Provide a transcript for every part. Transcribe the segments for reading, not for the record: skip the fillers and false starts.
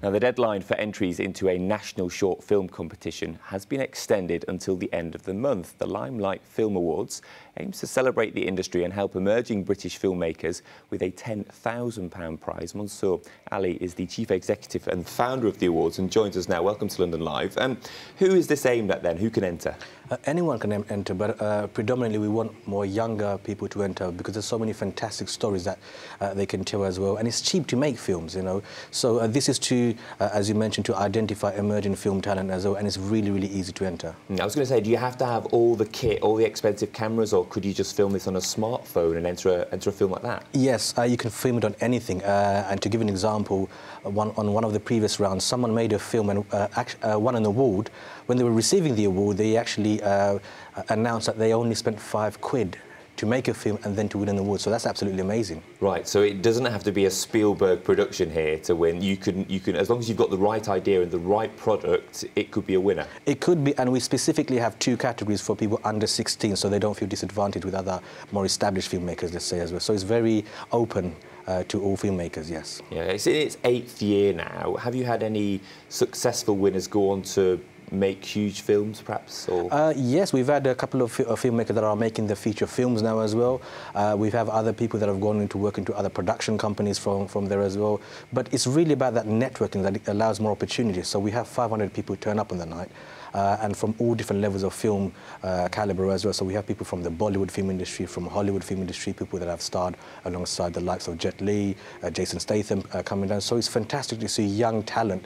Now, the deadline for entries into a national short film competition has been extended until the end of the month. The Limelight Film Awards aims to celebrate the industry and help emerging British filmmakers with a £10,000 prize. Munsur Ali is the chief executive and founder of the awards and joins us now. Welcome to London Live. Who is this aimed at then? Who can enter? Anyone can enter, but predominantly we want more younger people to enter because there's so many fantastic stories that they can tell as well. And it's cheap to make films, you know. So this is to, as you mentioned, to identify emerging film talent as well, and it's really, really easy to enter. I was going to say, do you have to have all the kit, all the expensive cameras, or could you just film this on a smartphone and enter a film like that? Yes, you can film it on anything. And to give an example, on one of the previous rounds, someone made a film and won an award. When they were receiving the award, they actually announced that they only spent £5 to make a film and then to win an award. So that's absolutely amazing. Right. So it doesn't have to be a Spielberg production here to win. You can, as long as you've got the right idea and the right product, it could be a winner. It could be, and we specifically have 2 categories for people under 16, so they don't feel disadvantaged with other more established filmmakers, let's say, as well. So it's very open to all filmmakers, yes. Yeah, it's in its 8th year now. Have you had any successful winners go on to make huge films, perhaps? Or? Yes, we've had a couple of filmmakers that are making the feature films now as well. We have other people that have gone into work into other production companies from there as well. But it's really about that networking that it allows more opportunities. So we have 500 people turn up on the night. And from all different levels of film calibre as well. So we have people from the Bollywood film industry, from Hollywood film industry, people that have starred alongside the likes of Jet Li, Jason Statham coming down. So it's fantastic to see young talent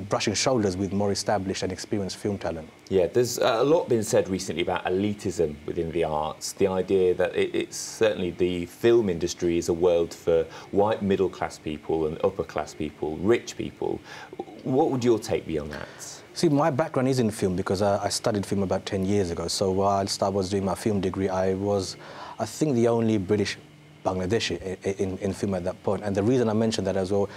brushing shoulders with more established and experienced film talent. Yeah, there's a lot been said recently about elitism within the arts, the idea that it's certainly the film industry is a world for white middle-class people and upper-class people, rich people. What would your take be on that? See, my background is in film because I studied film about 10 years ago. So whilst I was doing my film degree, I was, I think, the only British Bangladeshi in film at that point. And the reason I mentioned that as well,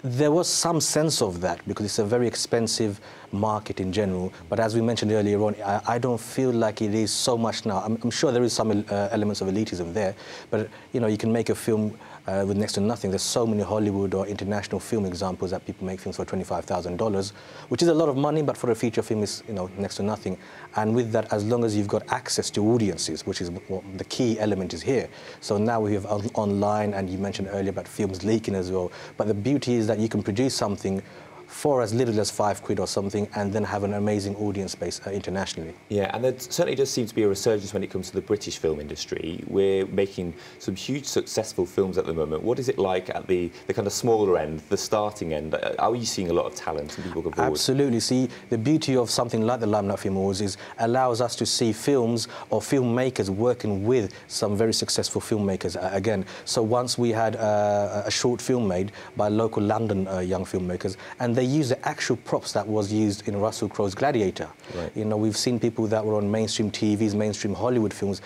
there was some sense of that because it's a very expensive market in general. But as we mentioned earlier on, I don't feel like it is so much now. I'm sure there is some elements of elitism there, but you know, you can make a film with next to nothing. There's so many Hollywood or international film examples that people make films for $25,000, which is a lot of money, but for a feature film is, you know, next to nothing. And with that, as long as you've got access to audiences, which is what the key element is here. So now we have online, and you mentioned earlier about films leaking as well. But the beauty is that you can produce something for as little as £5 or something, and then have an amazing audience base internationally. Yeah, and there certainly does seem to be a resurgence when it comes to the British film industry. We're making some huge successful films at the moment. What is it like at the kind of smaller end, the starting end? Are you seeing a lot of talent and people come forward? Absolutely. See, the beauty of something like the Limelight Film Awards is allows us to see films or filmmakers working with some very successful filmmakers again. So once we had a short film made by local London young filmmakers, and they used the actual props that was used in Russell Crowe's Gladiator. Right. You know, we've seen people that were on mainstream TVs, mainstream Hollywood films,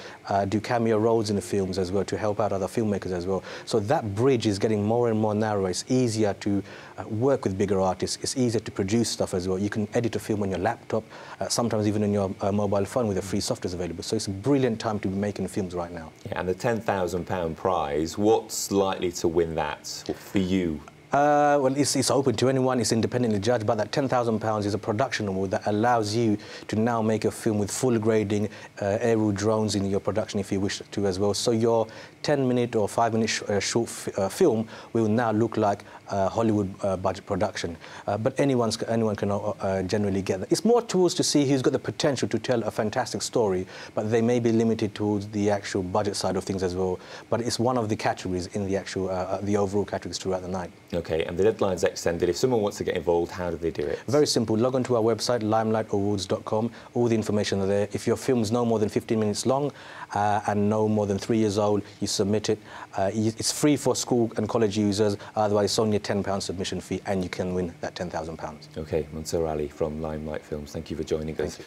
do cameo roles in the films as well to help out other filmmakers as well. So that bridge is getting more and more narrow. It's easier to work with bigger artists. It's easier to produce stuff as well. You can edit a film on your laptop, sometimes even on your mobile phone with the free softwares available. So it's a brilliant time to be making films right now. Yeah, and the £10,000 prize, what's likely to win that for you? Well, it's open to anyone, it's independently judged, but that £10,000 is a production award that allows you to now make a film with full grading, aerial drones in your production if you wish to as well. So your 10-minute or 5-minute short film will now look like a Hollywood budget production. But anyone can generally get that. It's more towards to see who's got the potential to tell a fantastic story, but they may be limited towards the actual budget side of things as well. But it's one of the categories in the actual, the overall categories throughout the night. Okay, and the deadline's extended. If someone wants to get involved, how do they do it? Very simple. Log on to our website, limelightAwards.com. All the information are there. If your film's no more than 15 minutes long and no more than 3 years old, you submit it. It's free for school and college users. Otherwise, it's only a £10 submission fee, and you can win that £10,000. Okay, Munsur Ali from Limelight Films. Thank you for joining us.